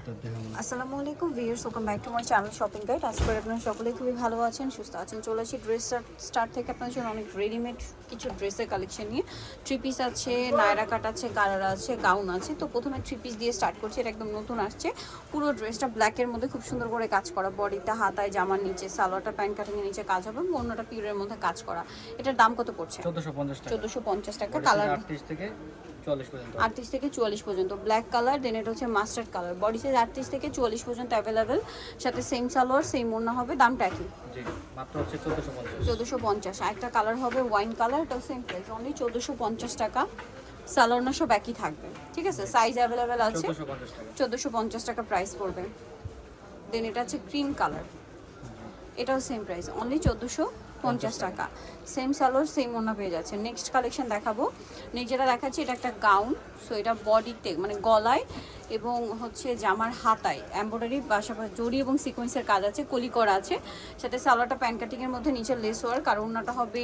আসসালামু আলাইকুম viewers, welcome back to my channel shopping guide. আজকে আপনারা সকলেই খুবই ভালো আছেন, সুস্থ আছেন। চলে আসি ড্রেস স্টার্ট থেকে আপনাদের জন্য অনেক রেডিমেড কিছু ড্রেসের কালেকশন নিয়ে। থ্রি পিস আছে, নায়রা কাট আছে, গারারা আছে, গাউন আছে। তো প্রথমে থ্রি পিস দিয়ে স্টার্ট করছি। এটা একদম নতুন আসছে। পুরো ড্রেসটা ব্ল্যাকের মধ্যে খুব সুন্দর করে কাজ করা, বডিটা হাতায়, জামার নিচে, সালোয়ারটা প্যান্ট কাটিংয়ের নিচে কাজ হবে, অন্যটা পিওরের মধ্যে কাজ করা। এটার দাম কত পড়ছে? 1450 টাকা। কালার 38 থেকে 44 পর্যন্ত। 38 থেকে 44 পর্যন্ত। ব্ল্যাক কালার, দেন এটা হচ্ছে মাস্টার্ড কালার। বডি সাইজ 38 থেকে 44 পর্যন্ত অ্যাভেলেবেল। সাথে সেম সালোয়ার, সেম ওড়না হবে। দামটা একই, জি মাত্র হচ্ছে 1450। 1450। একটা কালার হবে ওয়াইন কালার, এটাও সেম প্রাইস, অনলি 1450 টাকা। সালোয়ার না সব একই থাকবে, ঠিক আছে? সাইজ অ্যাভেলেবেল আছে। 1450 টাকা। 1450 টাকা প্রাইস পড়বে। দেন এটা হচ্ছে ক্রিম কালার, এটাও সেম প্রাইস, অনলি 1450 টাকা। সেম সালোয়ার, সেম ওড়না পেয়ে যাচ্ছে। নেক্সট কালেকশন দেখাবো। যেটা দেখাচ্ছি এটা একটা গাউন। সো এটা বডিতে মানে গলায় এবং হচ্ছে জামার হাতায় এমব্রয়ডারি পাশাপাশি জড়ি এবং সিকোয়েন্সের কাজ আছে, কলি করা আছে। সাথে সালোয়ারটা প্যান্ট কাটিংয়ের মধ্যে, নিচে লেস ওয়ার্ক, আর ওড়নাটা হবে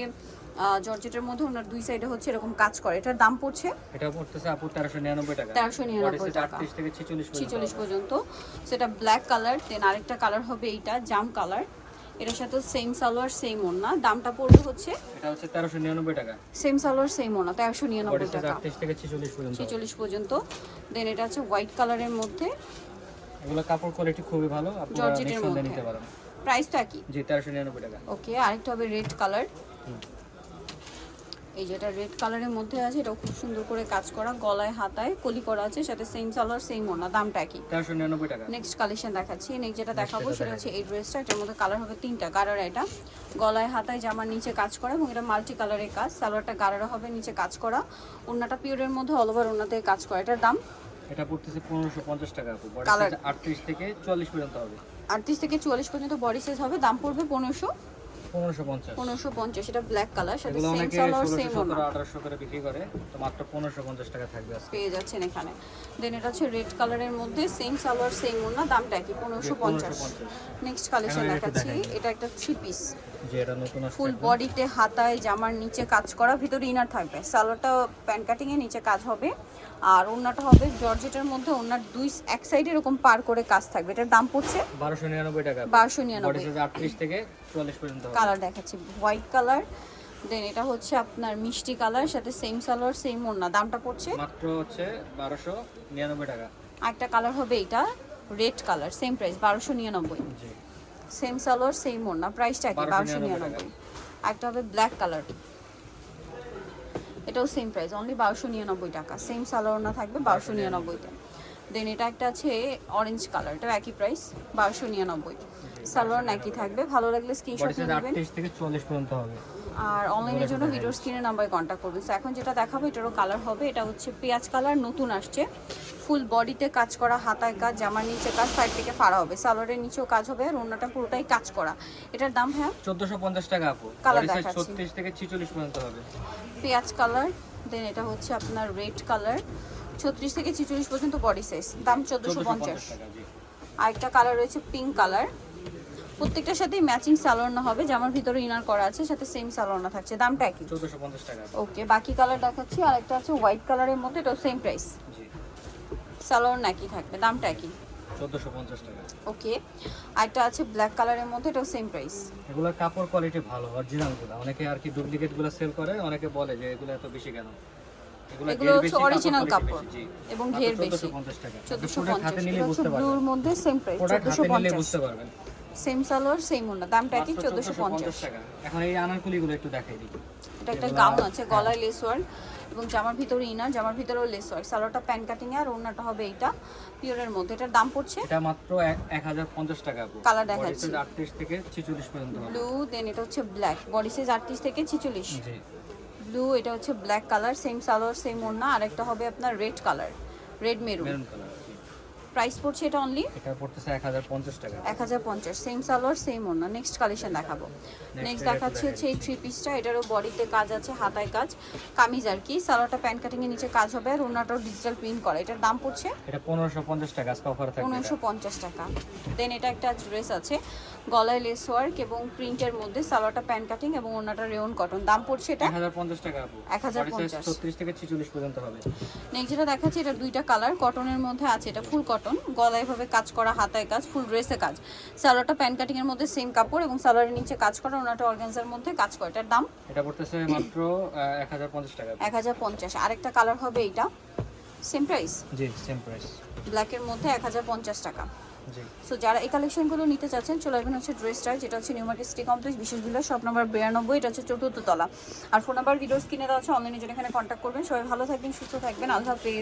জর্জেটের মধ্যে। ওনার দুই সাইডে হচ্ছে এরকম কাজ করে। এটার দাম পড়ছে, এটা পড়তেছে আপু 1399 টাকা। 1399 টাকা, 38 থেকে 46 পর্যন্ত। সেটা ব্ল্যাক কালার। দেন আরেকটা কালার হবে এইটা জাম কালার। এটার সাথে সেম সালোয়ার, সেম ওড়না। দামটা পড়বে হচ্ছে, এটা হচ্ছে 1399 টাকা। সেম সালোয়ার, সেম ওড়না, 1399 টাকা, 38 থেকে 46 পর্যন্ত। 46 পর্যন্ত। দেন এটা হচ্ছে হোয়াইট কালারের মধ্যে, এগুলো কাপড় কোয়ালিটি খুবই ভালো, আপনারা জর্জেটের নিঃসন্দেহে মধ্যে। নিতে পারেন। প্রাইস তো একই, জি 1399 টাকা। ওকে। আরেকটা হবে রেড কালার। এই যেটা রেড কালারের মধ্যে আছে, এটাও খুব সুন্দর করে কাজ করা, গলায় হাতায় কলি করা আছে, সাথে সেম সালোয়ার, সেম ওড়না। দামটা একই, 1399 টাকা। নেক্সট কালেকশন দেখাচ্ছি। নেক্সট যেটা দেখাবো সেটা হচ্ছে এই ড্রেসটা। এটার মধ্যে কালার হবে তিনটা। গারারা, এটা গলায় হাতায় জামার নিচে কাজ করা এবং এটা মাল্টি কালারের কাজ। সালোয়ারটা গারারা হবে, নিচে কাজ করা। ওড়নাটা পিওরের মধ্যে অল ওভার ওড়নাতে কাজ করা। এটার দাম, এটা পড়তেছে 1550 টাকা আপু। বডি কালার সাইজ 38 থেকে 44 পর্যন্ত হবে। 38 থেকে 44 পর্যন্ত বডি সাইজ হবে। দাম পড়বে 1550। 1550। এটা ব্ল্যাক কালার, সাথে এগুলো সেম অনেকে সালোয়ার, 1600 সেম ওড়না 1800 করে বিক্রি করে, তো মাত্র 1550 টাকা থাকবে আজকে। পেয়ে যাচ্ছেন এখানে। দেন এটা হচ্ছে রেড কালারের মধ্যে সেম সালোয়ার, সেম ওড়না। দামটা কি? 1550। নেক্সট কালেকশন দেখাচ্ছি। এটা একটা থ্রি পিস, যে এটা নতুন আসছে, ফুল বডিতে হাতায় জামার নিচে কাজ করা, ভিতরে ইনার থাকবে। সালোয়ারটা প্যান্ট কাটিং এর নিচে কাজ হবে, আর ওড়নাটা হবে জর্জেটের মধ্যে। ওড়নার এক সাইডে এরকম পার করে কাজ থাকবে। এটার দাম পড়ছে 1299 টাকা। 1299। বডি সাইজ 38 থেকে 44 পর্যন্ত হবে। কালার দেখাচ্ছি হোয়াইট কালার। দেন এটা হচ্ছে আপনার মিষ্টি কালার, সাথে সেম সালোয়ার, সেম ওড়না। দামটা পড়ছে মাত্র হচ্ছে 1299 টাকা। একটা কালার হবে এটা রেড কালার, সেম প্রাইস 1299। জি সেম সালোয়ার, সেম ওড়না, প্রাইসটা কি? 1299। একটা হবে ব্ল্যাক কালার, এটাও সেম প্রাইস, অনলি 1299 টাকা। সেম সালোয়ার ওড়না থাকবে 1299-তে। দেন এটা একটা আছে অরেঞ্জ কালার, এটাও একই প্রাইস 1299। সালোয়ার একই থাকবে। ভালো লাগলে স্ক্রিনশট নিয়ে নেবেন। 38 থেকে 44 পর্যন্ত হবে। আর অনলাইনের জন্য ভিডিওর স্ক্রিনের নাম্বারে কন্ট্যাক্ট করবেন। সো এখন যেটা দেখাবো এটারও কালার হবে। এটা হচ্ছে পেঁয়াজ কালার, নতুন আসছে। ফুল বডিতে কাজ করা, হাতায় কাজ, জামার নিচে কাজ, সাইড থেকে ফাড়া হবে, সালোয়ারের নিচেও কাজ হবে, আর ওড়নাটা পুরোটাই কাজ করা। এটার দাম, হ্যাঁ 1450 টাকা আপু। কালার বডি সাইজ দেখাচ্ছি। 36 থেকে 46 পর্যন্ত হবে। পেঁয়াজ কালার। দেন এটা হচ্ছে আপনার রেড কালার, 36 থেকে 46 পর্যন্ত বডি সাইজ। দাম 1450 টাকা। জি আরেকটা কালার রয়েছে পিঙ্ক কালার। প্রত্যেকটার সাথেই ম্যাচিং সালোয়ার হবে, জামার ভিতরে ইনার করা আছে, সাথে সেম সালোয়ার থাকছে। দামটা একই, 1450 টাকা। ওকে। বাকি কালার দেখাচ্ছি। আরেকটা আছে হোয়াইট কালারের মধ্যে, এটাও সেম প্রাইস, জি সালোয়ার একই থাকবে, দামটা একই, 1450 টাকা। ওকে। আরেকটা আছে ব্ল্যাক কালারের মধ্যে, এটাও সেম প্রাইস। এগুলোর কাপড় কোয়ালিটি ভালো, অরিজিনাল গুলো। অনেকে আর কি ডুপ্লিকেট গুলো সেল করে, অনেকে বলে যে এগুলো এত বেশি কেন। এগুলো হচ্ছে অরিজিনাল কাপড় এবং ঘের বেশি। 1450 টাকা। 1450। হাতে নিলে এটা হচ্ছে বুঝতে ব্লুর পারবেন। মধ্যে সেম প্রাইস, প্রোডাক্ট হাতে নিলে 1450। বুঝতে পারবেন। সেম সালোয়ার, সেম ওড়না, দামটা একই, 1450 টাকা। এখন এই আনারকলি গুলো একটু দেখাই দিই। এটা একটা গাউন আছে, গলায় লেস ওয়ার্ক এবং জামার ভিতরে ইনার, জামার ভিতরেও লেস ওয়ার্ক। সালোয়ারটা প্যান্ট কাটিং এ, আর ওড়নাটা হবে এইটা পিওরের মধ্যে। এটার দাম পড়ছে, এটা মাত্র 1050 টাকা আপু। কালার দেখাচ্ছি। 38 থেকে 46 পর্যন্ত হবে। ব্লু, দেন এটা হচ্ছে ব্ল্যাক, বডি সাইজ 38 থেকে 46। জি ব্লু, এটা হচ্ছে black colour, same salwar, same ওড়না। আর একটা হবে আপনার red colour, red maroon. Maroon colour. জি প্রাইস পড়ছে এটা অনলি এটা পড়তেছে 1050 টাকা। 1050। সেম সালোয়ার, সেম ওড়না। নেক্সট কালেকশন দেখাবো। নেক্সট দেখাচ্ছি হচ্ছে এই থ্রি পিসটা। এটারও বডিতে কাজ আছে, হাতায় কাজ, কামিজ আর কি। সালোয়ারটা প্যান্ট কাটিং এর নিচে কাজ হবে, আর ওড়নাটাও ডিজিটাল প্রিন্ট করা। এটার দাম পড়ছে এটা 1550 টাকা, আজকে অফার থাকবে। 1550 টাকা। দেন এটা একটা ড্রেস আছে, গলায় লেস ওয়ার্ক এবং প্রিন্টের মধ্যে, সালোয়ারটা প্যান্ট কাটিং এবং ওড়নাটা রেয়ন কটন। দাম পড়ছে এটা 1050 টাকা আপু। 1050। 36 থেকে 46 পর্যন্ত হবে। নেক্সট যেটা দেখাচ্ছি, এটা দুইটা কালার কটনের মধ্যে আছে, এটা ফুল কটন। কটন, গলায় এভাবে কাজ করা, হাতায় কাজ, ফুল ড্রেসে কাজ। সালোয়ারটা প্যান্ট কাটিং এর মধ্যে সেম কাপড় এবং সালোয়ারের নিচে কাজ করা, ওনাটা অর্গানজার মধ্যে কাজ করা। এটার দাম এটা পড়তেছে মাত্র 1050 টাকা। 1050। আরেকটা কালার হবে এইটা, সেম প্রাইস। জি সেম প্রাইস। ব্ল্যাকের মধ্যে 1050 টাকা। জি সো যারা এই কালেকশনগুলো নিতে চাচ্ছেন চলে আসবেন হচ্ছে ড্রেস স্টাইল, যেটা হচ্ছে নিউ মার্কেট সিটি কমপ্লেক্স, বিশেষ বিল্ডার, শপ নাম্বার 92, এটা হচ্ছে 4th তলা। আর ফোন নাম্বার ভিডিওস কিনে দেওয়া আছে, অনলাইনে জন্য এখানে কন্ট্যাক্ট করবেন। সবাই ভালো থাকবেন, সুস্থ থাকবেন, আল্লাহ হাফেজ।